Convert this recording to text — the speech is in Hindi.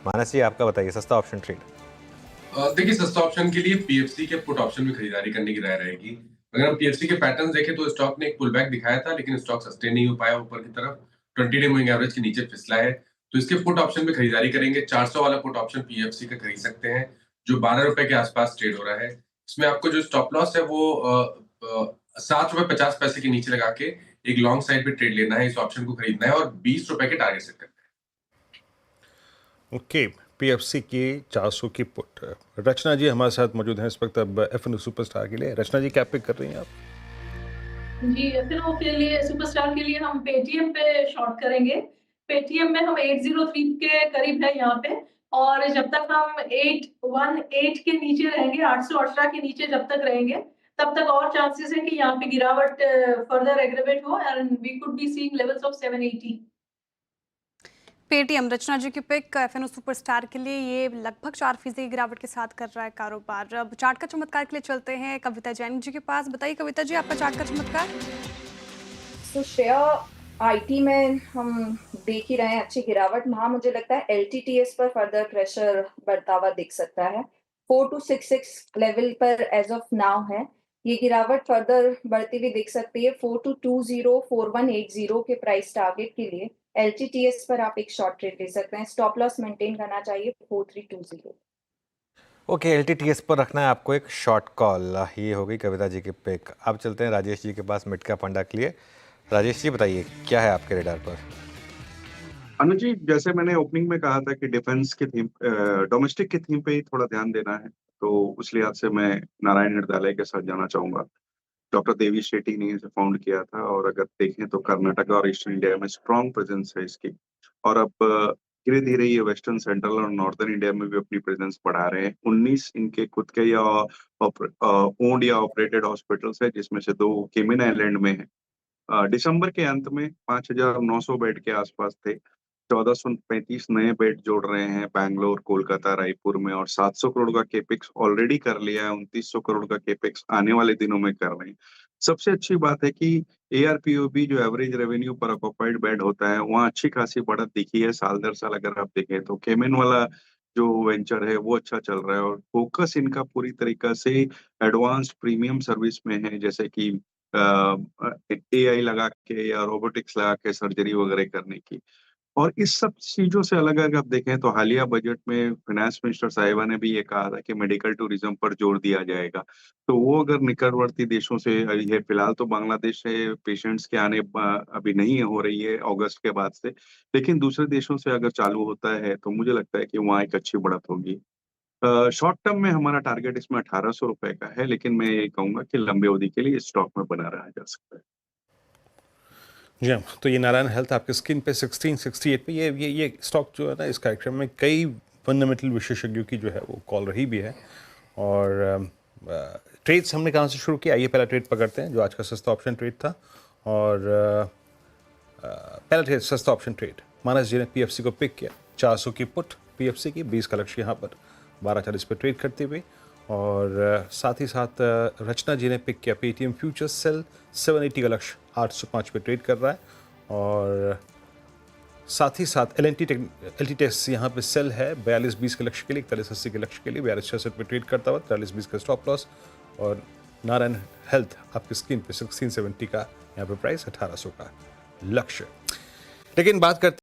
मानस जी, आपका बताइए सस्ता ऑप्शन ट्रेड। देखिए, सस्ता ऑप्शन के लिए पीएफसी के पुट ऑप्शन में खरीदारी करने की राय रहेगी। अगर हम पीएफसी के पैटर्न्स देखें तो स्टॉक ने एक पुल बैक दिखाया था, लेकिन स्टॉक सस्टेन नहीं हो पाया ऊपर की तरफ। 20 डे मूविंग एवरेज के नीचे फिसला है। तो इसके पुट ऑप्शन में खरीदारी करेंगे। 400 वाला पुट ऑप्शन पीएफसी का खरीद सकते हैं, जो ₹12 के आसपास ट्रेड हो रहा है। इसमें आपको जो स्टॉप लॉस है वो ₹7.50 के नीचे लगा के एक लॉन्ग साइड पे ट्रेड लेना है। इस ऑप्शन को खरीदना है और ₹20 के टारगेट सेट करना है। ओके, पीएफसी की 400 की पुट। रचना जी हमारे साथ मौजूद हैं इस वक्त अब एफएनओ सुपरस्टार के लिए। रचना जी, क्या पिक कर रही हैं आप? जी, फिर वो के लिए सुपरस्टार के लिए हम पेटीएम पे शॉर्ट करेंगे। पेटीएम में हम 803 के करीब है यहाँ पे, और जब तक हम 818 के नीचे रहेंगे, 818 के नीचे जब तक रहेंगे, तब तक और चांसेस है कि यहाँ पे गिरावट फर्दर एग्रीवेट हो and we could be seeing levels of 780। Paytm, Rachna ji की पिक एफएनओ सुपरस्टार के लिए, ये लगभग 4% की गिरावट के साथ कर रहा है कारोबार। अब चार्ट का चमत्कार के लिए चलते हैं कविता जैन जी के पास। बताइए कविता जी, आपका चार्ट का चमत्कार। तो श्रेया, आईटी में हम देख ही रहे हैं अच्छी गिरावट। वहां मुझे लगता है एलटीटीएस पर फर्दर प्रेशर बढ़ता हुआ दिख सकता है। 4266 लेवल पर एज ऑफ नाउ है। ये गिरावट फर्दर बढ़ती हुई दिख सकती है 4220 4180 के प्राइस टारगेट के लिए। एलटीटीएस पर आप एक शॉर्ट ट्रेड ले सकते हैं। स्टॉप लॉस मेंटेन करना चाहिए 4320। ओके, एलटीटीएस पर रखना है आपको एक शॉर्ट कॉल। ये हो गई कविता जी की पिक। अब चलते हैं राजेश जी के पास मिड कैप फंडा के लिए। राजेश जी, बताइए क्या है आपके रेडार पर। अनुज जी, जैसे मैंने ओपनिंग में कहा था कि डिफेंस की थीम, डोमेस्टिक की थीम पे ही थोड़ा ध्यान देना है, तो उस लिहाज से मैं नारायण हृदयालय के साथ जाना चाहूंगा। डॉक्टर देवी शेट्टी ने इसे फाउंड किया था, और अगर देखें तो कर्नाटक और ईस्टर्न इंडिया में स्ट्रॉन्ग प्रेजेंस है इसकी। और अब धीरे धीरे ये वेस्टर्न, सेंट्रल और नॉर्दर्न इंडिया में भी अपनी प्रेजेंस बढ़ा रहे हैं। 19 इनके खुद के या ओन्ड या ऑपरेटेड हॉस्पिटल्स है, जिसमें से 2 केमिन आइलैंड में है। दिसंबर के अंत में 5,900 बेड के आसपास थे। 1435 नए बेड जोड़ रहे हैं बैंगलोर, कोलकाता, रायपुर में, और 700 करोड़ का केपेक्स ऑलरेडी कर लिया है। 2900 करोड़ का केपेक्स आने वाले दिनों में कर रहे हैं। सबसे अच्छी बात है कि एआरपीओबी, जो एवरेज रेवेन्यू पर ऑक्यूपाइड बेड होता है, वहाँ अच्छी खासी बढ़त दिखी है साल दर साल। अगर आप देखें तो केमेन वाला जो वेंचर है वो अच्छा चल रहा है, और फोकस इनका पूरी तरीका से एडवांस प्रीमियम सर्विस में है, जैसे कि एआई लगा के या रोबोटिक्स लगा के सर्जरी वगैरह करने की। और इस सब चीजों से अलग अगर आप देखें तो हालिया बजट में फाइनेंस मिनिस्टर साहिबा ने भी ये कहा था कि मेडिकल टूरिज्म पर जोर दिया जाएगा। तो वो अगर निकटवर्ती देशों से है, फिलहाल तो बांग्लादेश से पेशेंट्स के आने अभी नहीं हो रही है अगस्त के बाद से, लेकिन दूसरे देशों से अगर चालू होता है तो मुझे लगता है कि वहाँ एक अच्छी बढ़त होगी। शॉर्ट टर्म में हमारा टारगेट इसमें ₹1800 का है, लेकिन मैं ये कहूंगा कि लंबे अवधि के लिए स्टॉक में बना रहा जा सकता है। जी हाँ, तो ये नारायण हेल्थ आपके स्क्रीन पे 1668 पे ये स्टॉक जो है ना, इस कार्यक्रम में कई फंडामेंटल विशेषज्ञों की जो है वो कॉल रही भी है। और ट्रेड्स हमने कहाँ से शुरू किया, ये पहला ट्रेड पकड़ते हैं जो आज का सस्ता ऑप्शन ट्रेड था। और पहला ट्रेड सस्ता ऑप्शन ट्रेड, मानस जी ने पीएफसी को पिक किया। 400 की पुट पीएफसी की, 20 का लक्ष्य यहाँ पर 12:40 पे ट्रेड करते हुए। और साथ ही साथ रचना जी ने पिक किया पेटीएम फ्यूचर सेल, 780 का लक्ष्य 805 पे ट्रेड कर रहा है। और साथ ही साथ एल टी यहाँ पे सेल है 4220 के लक्ष्य के लिए, 4180 के लक्ष्य के लिए, 4266 पे ट्रेड करता हुआ, 4320 का स्टॉप लॉस। और नारायण हेल्थ आपकी स्क्रीन पे 1670 का यहाँ पे प्राइस, 1800 का लक्ष्य। लेकिन बात करते